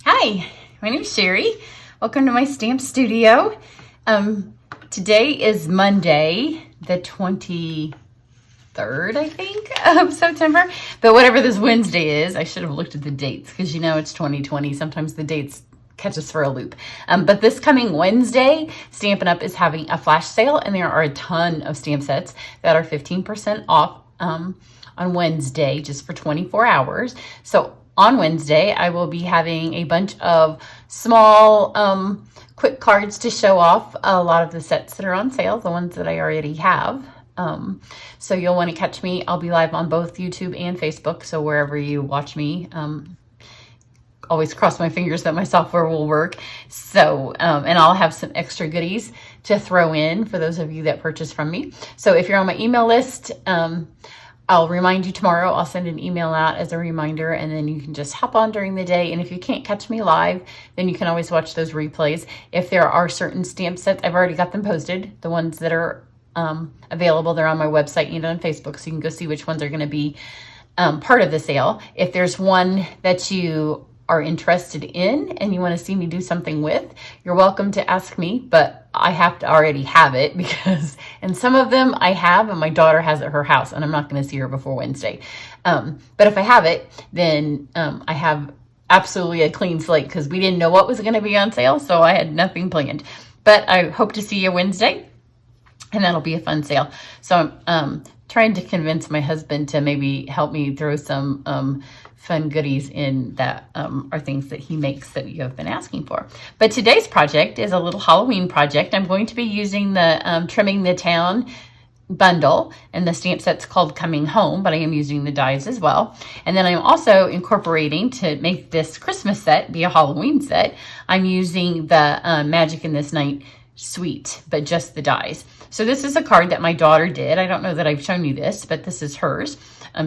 Hi, my name is Cheri. Welcome to my stamp studio. Today is Monday, the 23rd, I think, of September. But whatever this Wednesday is, I should have looked at the dates because you know it's 2020. Sometimes the dates catch us for a loop. But this coming Wednesday, Stampin' Up! Is having a flash sale, and there are a ton of stamp sets that are 15% off on Wednesday just for 24 hours. So on Wednesday, I will be having a bunch of small, quick cards to show off a lot of the sets that are on sale, the ones that I already have. So you'll want to catch me. I'll be live on both YouTube and Facebook, so wherever you watch me, always cross my fingers that my software will work. So, and I'll have some extra goodies to throw in for those of you that purchase from me. So if you're on my email list, I'll remind you tomorrow. I'll send an email out as a reminder, and then you can just hop on during the day. And if you can't catch me live, then you can always watch those replays. If there are certain stamp sets, I've already got them posted. The ones that are available, they're on my website and on Facebook, so you can go see which ones are going to be part of the sale. If there's one that you are interested in and you want to see me do something with, you're welcome to ask me, but I have to already have it because, and some of them I have and my daughter has at her house and I'm not going to see her before Wednesday. But if I have it, then I have absolutely a clean slate because we didn't know what was going to be on sale, so I had nothing planned. But I hope to see you Wednesday, and that'll be a fun sale. So I'm trying to convince my husband to maybe help me throw some fun goodies in that are things that he makes that you have been asking for. But today's project is a little Halloween project. I'm going to be using the Trimming the Town bundle, and the stamp set's called Coming Home, but I am using the dies as well. And then I'm also incorporating, to make this Christmas set be a Halloween set, I'm using the Magic in This Night suite, but just the dies. So this is a card that my daughter did. I don't know that I've shown you this, but this is hers.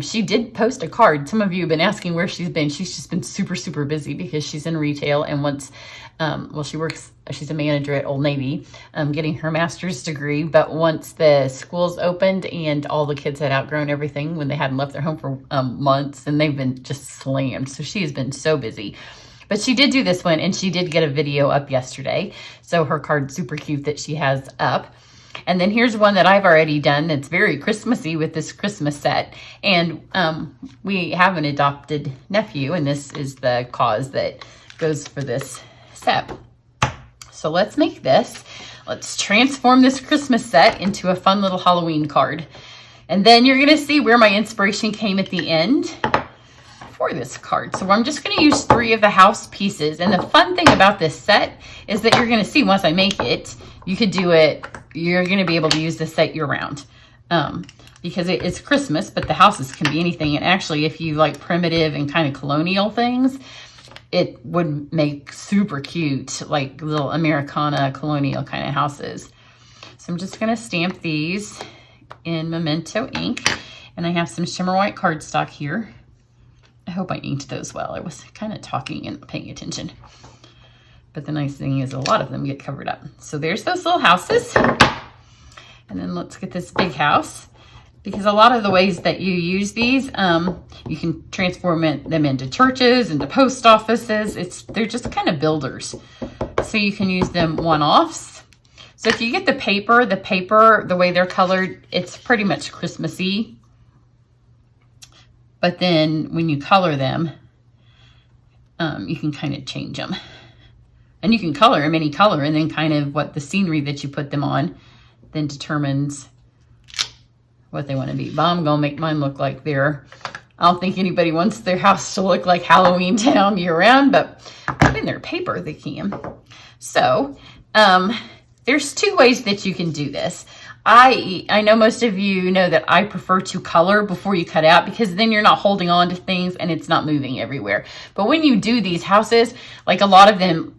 She did post a card. Some of you have been asking where she's been. She's just been super, super busy because she's in retail, and once, well, she's a manager at Old Navy, getting her master's degree. But once the schools opened and all the kids had outgrown everything when they hadn't left their home for months, and they've been just slammed. So she has been so busy. But she did do this one, and she did get a video up yesterday. So her card's super cute that she has up. And then here's one that I've already done that's very Christmassy with this Christmas set. And we have an adopted nephew, and this is the cause that goes for this set. So let's make this. Let's transform this Christmas set into a fun little Halloween card. And then you're going to see where my inspiration came at the end for this card. So I'm just going to use 3 of the house pieces. And the fun thing about this set is that you're going to see once I make it, you could do it, you're going to be able to use this set year round. Because it's Christmas, but the houses can be anything. And actually, if you like primitive and kind of colonial things, it would make super cute, like little Americana colonial kind of houses. So I'm just going to stamp these in Memento ink. And I have some shimmer white cardstock here. I hope I inked those well. I was kind of talking and paying attention. But the nice thing is a lot of them get covered up. So there's those little houses. And then let's get this big house. Because a lot of the ways that you use these, you can transform them into churches, into post offices. They're just kind of builders. So you can use them one-offs. So if you get the paper, the way they're colored, it's pretty much Christmassy. But then when you color them, you can kind of change them. And you can color them any color, and then kind of what the scenery that you put them on then determines what they want to be. But I'm going to make mine look like I don't think anybody wants their house to look like Halloweentown year round, but in their paper they can. So there's 2 ways that you can do this. I know most of you know that I prefer to color before you cut out, because then you're not holding on to things and it's not moving everywhere. But when you do these houses, like a lot of them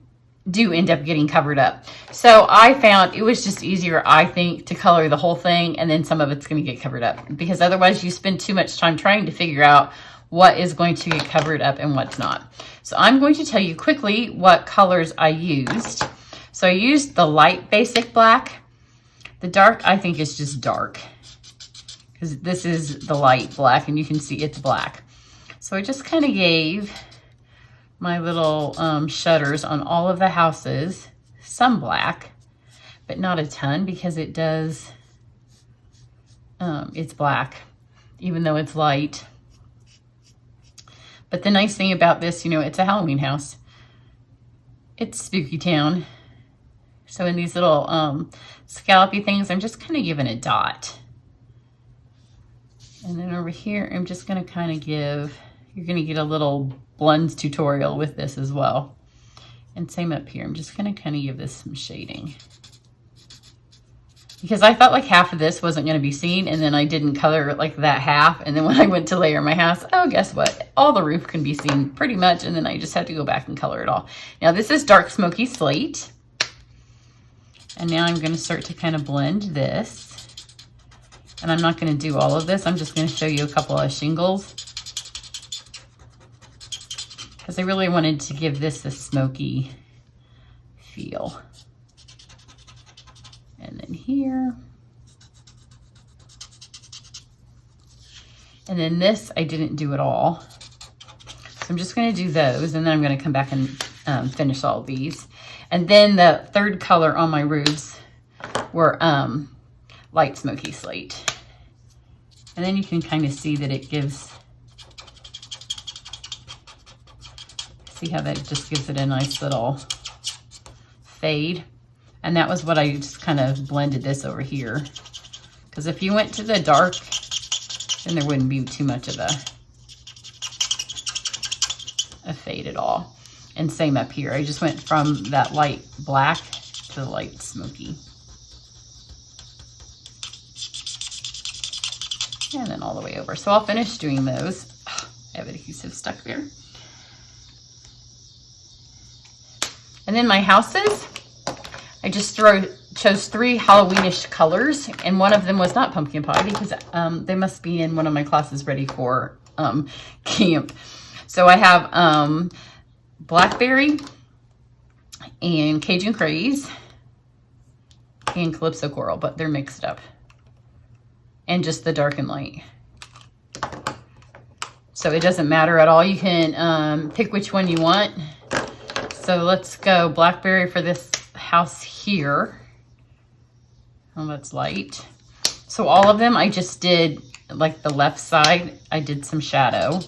do end up getting covered up. So I found it was just easier, I think, to color the whole thing, and then some of it's going to get covered up, because otherwise you spend too much time trying to figure out what is going to get covered up and what's not. So I'm going to tell you quickly what colors I used. So I used the light basic black. The dark, I think, is just dark, because this is the light black and you can see it's black. So I just kind of gave my little shutters on all of the houses, some black, but not a ton because it does, it's black, even though it's light. But the nice thing about this, you know, it's a Halloween house. It's Spooky Town. So in these little scallopy things, I'm just kind of giving a dot. And then over here, I'm just going to kind of give, you're going to get a little blends tutorial with this as well. And same up here, I'm just going to kind of give this some shading. Because I felt like half of this wasn't going to be seen, and then I didn't color like that half. And then when I went to layer my house, oh, guess what? All the roof can be seen pretty much, and then I just had to go back and color it all. Now this is dark smoky slate. And now I'm going to start to kind of blend this. And I'm not going to do all of this. I'm just going to show you a couple of shingles. Because I really wanted to give this a smoky feel. And then here. And then this, I didn't do at all. So I'm just going to do those. And then I'm going to come back and finish all of these. And then the third color on my roofs were light smoky slate. And then you can kind of see that it gives, see how that just gives it a nice little fade. And that was what I just kind of blended this over here. Because if you went to the dark, then there wouldn't be too much of a fade at all. And same up here. I just went from that light black to the light smoky. And then all the way over. So I'll finish doing those. Oh, I have adhesive stuck there. And then my houses, I just chose 3 Halloweenish colors. And one of them was not pumpkin pie because they must be in one of my classes ready for camp. So I have blackberry and Cajun craze and calypso coral, but they're mixed up, and just the dark and light. So it doesn't matter at all. You can pick which one you want. So let's go blackberry for this house here. Oh, that's light. So all of them, I just did like the left side, I did some shadow.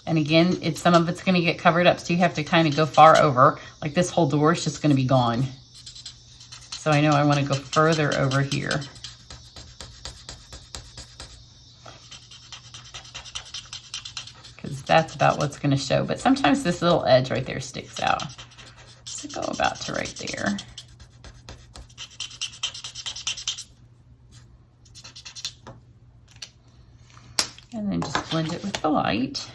And again, some of it's going to get covered up, so you have to kind of go far over. Like this whole door is just going to be gone. So I know I want to go further over here. Because that's about what's going to show. But sometimes this little edge right there sticks out. So go about to right there. And then just blend it with the light.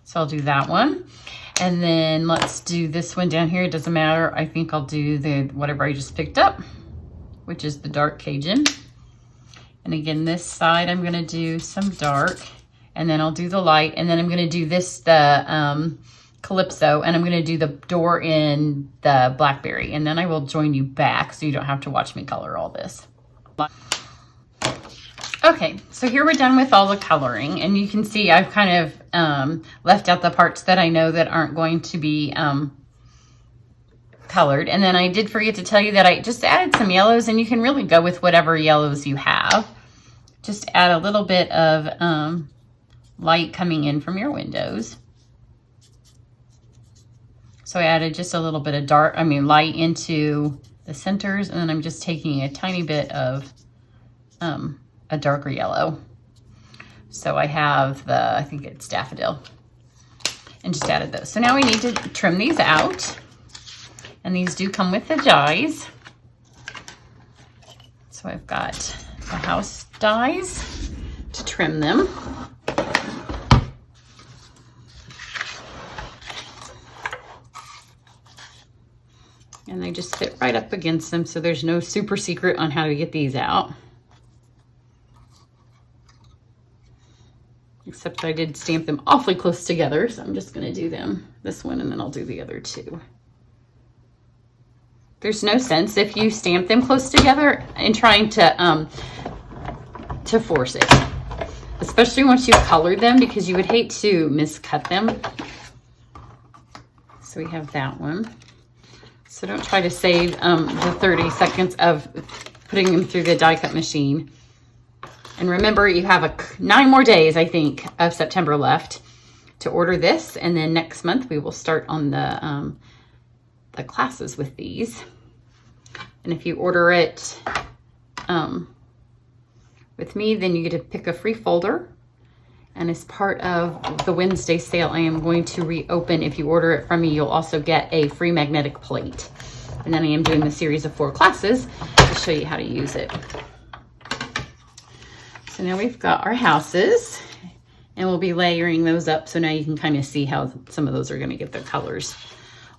So I'll do that one. And then let's do this one down here. It doesn't matter. I think I'll do the whatever I just picked up, which is the dark Cajun. And again, this side I'm going to do some dark, and then I'll do the light, and then I'm going to do this, the calypso, and I'm going to do the door in the blackberry, and then I will join you back so you don't have to watch me color all this. Okay, so here we're done with all the coloring, and you can see I've kind of left out the parts that I know that aren't going to be colored. And then I did forget to tell you that I just added some yellows, and you can really go with whatever yellows you have. Just add a little bit of light coming in from your windows. So I added just a little bit of light into the centers, and then I'm just taking a tiny bit of a darker yellow. So I have I think it's daffodil, and just added those. So now we need to trim these out, and these do come with the dies. So I've got the house dies to trim them. And they just sit right up against them, so there's no super secret on how to get these out. Except I did stamp them awfully close together, so I'm just going to do them, this one, and then I'll do the other two. there's no sense if you stamp them close together and trying to force it, especially once you've colored them, because you would hate to miscut them. So we have that one. So don't try to save the 30 seconds of putting them through the die cut machine. And remember, you have 9 more days, I think, of September left to order this. And then next month we will start on the classes with these. And if you order it with me, then you get to pick a free folder. And as part of the Wednesday sale, I am going to reopen. If you order it from me, you'll also get a free magnetic plate. And then I am doing the series of 4 classes to show you how to use it. So now we've got our houses, and we'll be layering those up. So now you can kind of see how some of those are going to get their colors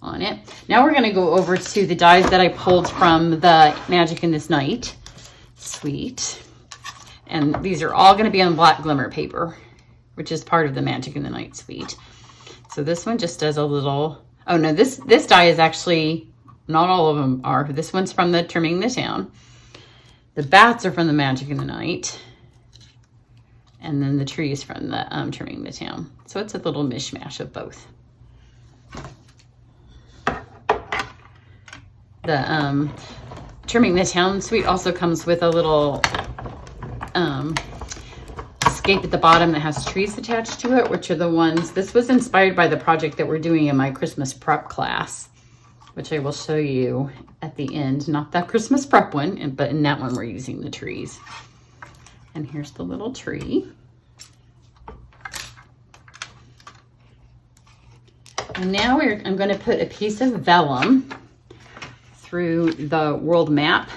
on it. Now we're going to go over to the dies that I pulled from the Magic in This Night Suite. And these are all going to be on black glimmer paper, which is part of the Magic in the Night Suite. So this one just does a little, oh no, this die is actually, not all of them are. This one's from the Trimming the Town. The bats are from the Magic in the Night. And then the tree is from the Trimming the Town. So it's a little mishmash of both. The Trimming the Town Suite also comes with a little escape at the bottom that has trees attached to it, which are the ones, this was inspired by the project that we're doing in my Christmas prep class, which I will show you at the end. Not that Christmas prep one, but in that one we're using the trees. And here's the little tree. And now I'm going to put a piece of vellum through the world map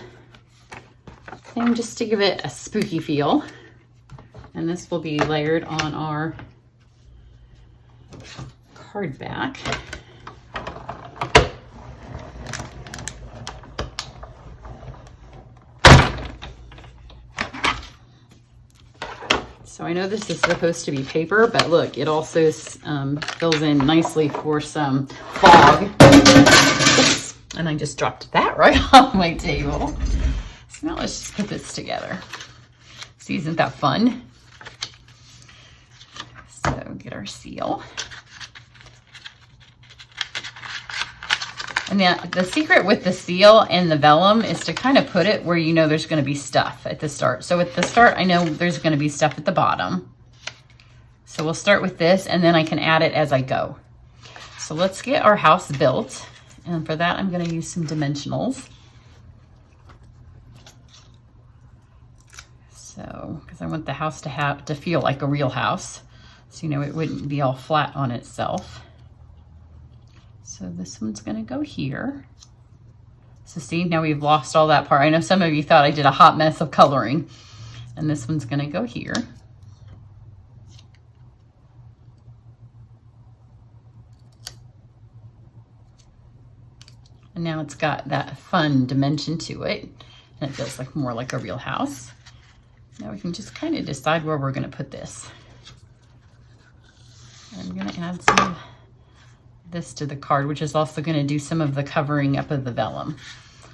thing just to give it a spooky feel. And this will be layered on our card back. So I know this is supposed to be paper, but look, it also fills in nicely for some fog. Oops. And I just dropped that right off my table. So now let's just put this together. See, isn't that fun? So get our seal. And the secret with the seal and the vellum is to kind of put it where you know there's going to be stuff at the start. So at the start, I know there's going to be stuff at the bottom. So we'll start with this, and then I can add it as I go. So let's get our house built. And for that, I'm going to use some dimensionals. So, because I want the house to feel like a real house. So, you know, it wouldn't be all flat on itself. So this one's going to go here. So see, now we've lost all that part. I know some of you thought I did a hot mess of coloring. And this one's going to go here. And now it's got that fun dimension to it. And it feels like more like a real house. Now we can just kind of decide where we're going to put this. I'm going to add some of this to the card, which is also going to do some of the covering up of the vellum.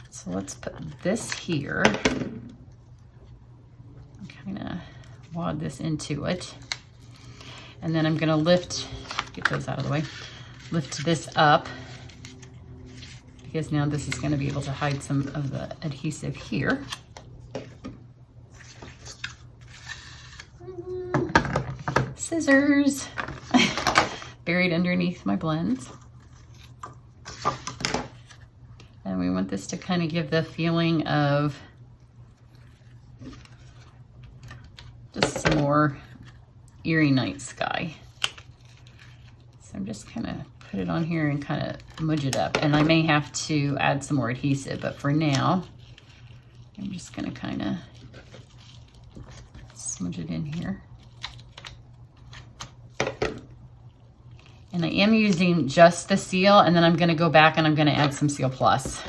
So let's put this here. Kind of wad this into it. And then I'm going to lift, get those out of the way, lift this up, because now this is going to be able to hide some of the adhesive here. Scissors buried underneath my blends. And we want this to kind of give the feeling of just some more eerie night sky. So I'm just kind of put it on here and kind of smudge it up. And I may have to add some more adhesive, but for now, I'm just going to kind of smudge it in here. And I am using just the seal, and then I'm going to go back and I'm going to add some Seal Plus.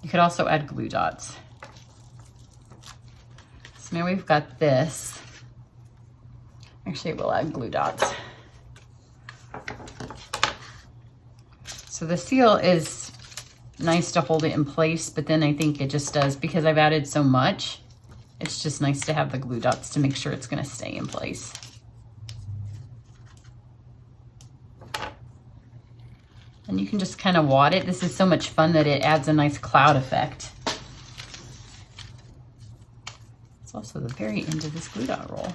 You could also add glue dots. So now we've got this. Actually, we'll add glue dots. So the seal is nice to hold it in place, but then I think it just does, because I've added so much, it's just nice to have the glue dots to make sure it's going to stay in place. And you can just kind of wad it. This is so much fun that it adds a nice cloud effect. It's also the very end of this glue dot roll.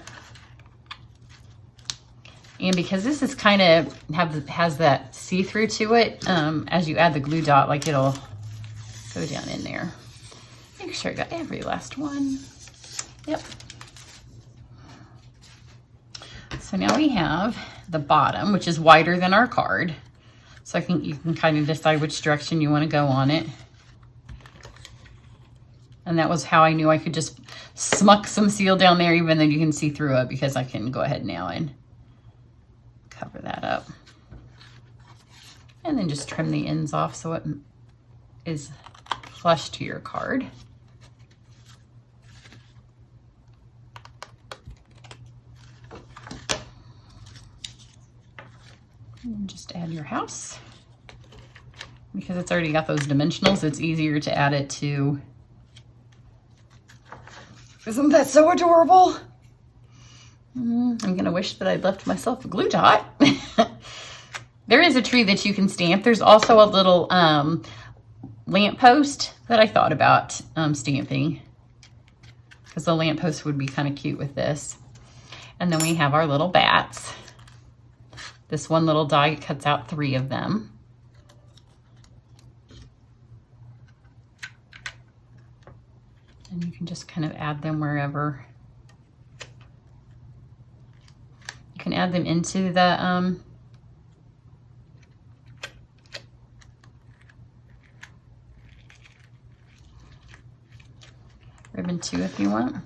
And because this is kind of has that see-through to it, as you add the glue dot, like it'll go down in there. Make sure I got every last one. Yep. So now we have the bottom, which is wider than our card. So I think you can kind of decide which direction you want to go on it. And that was how I knew I could just smuck some seal down there, even though you can see through it, because I can go ahead now and cover that up. And then just trim the ends off so it is flush to your card. And just add your house. Because it's already got those dimensionals, it's easier to add it to. Isn't that so adorable? I'm gonna wish that I'd left myself a glue dot. There is a tree that you can stamp. There's also a little lamppost that I thought about stamping, because the lamppost would be kind of cute with this. And then we have our little bats. This one little die cuts out 3 of them. And you can just kind of add them wherever. You can add them into the ribbon too if you want.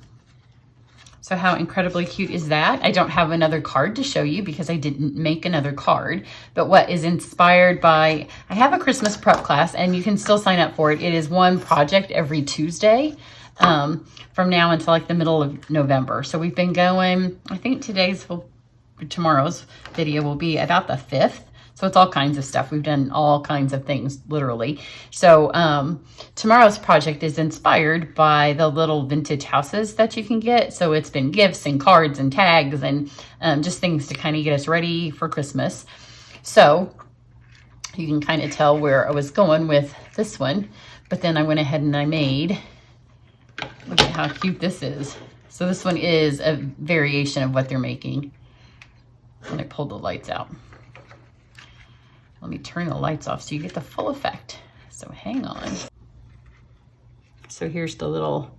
So how incredibly cute is that? I don't have another card to show you because I didn't make another card, but what is inspired by, I have a Christmas prep class and you can still sign up for it. It is one project every Tuesday from now until like the middle of November. So we've been going, I think tomorrow's video will be about the 5th. So it's all kinds of stuff. We've done all kinds of things, literally. So tomorrow's project is inspired by the little vintage houses that you can get. So it's been gifts and cards and tags and just things to kind of get us ready for Christmas. So you can kind of tell where I was going with this one. But then I went ahead and I made, look at how cute this is. So this one is a variation of what they're making. And I pulled the lights out. Let me turn the lights off so you get the full effect. So hang on. So here's the little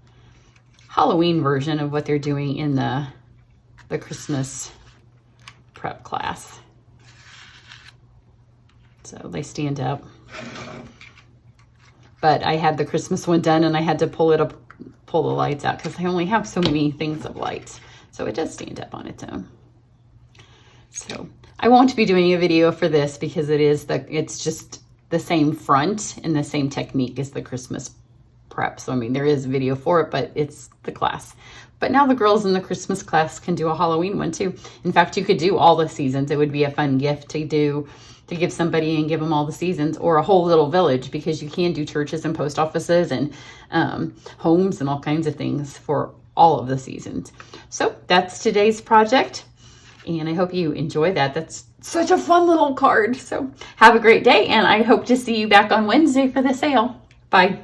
Halloween version of what they're doing in the Christmas prep class. So they stand up. But I had the Christmas one done and I had to pull the lights out because I only have so many things of lights. So it does stand up on its own. So I won't be doing a video for this because it's just the same front and the same technique as the Christmas prep. So, I mean, there is a video for it, but it's the class. But now the girls in the Christmas class can do a Halloween one too. In fact, you could do all the seasons. It would be a fun gift to give somebody and give them all the seasons, or a whole little village, because you can do churches and post offices and homes and all kinds of things for all of the seasons. So that's today's project. And I hope you enjoy that. That's such a fun little card. So have a great day, and I hope to see you back on Wednesday for the sale. Bye.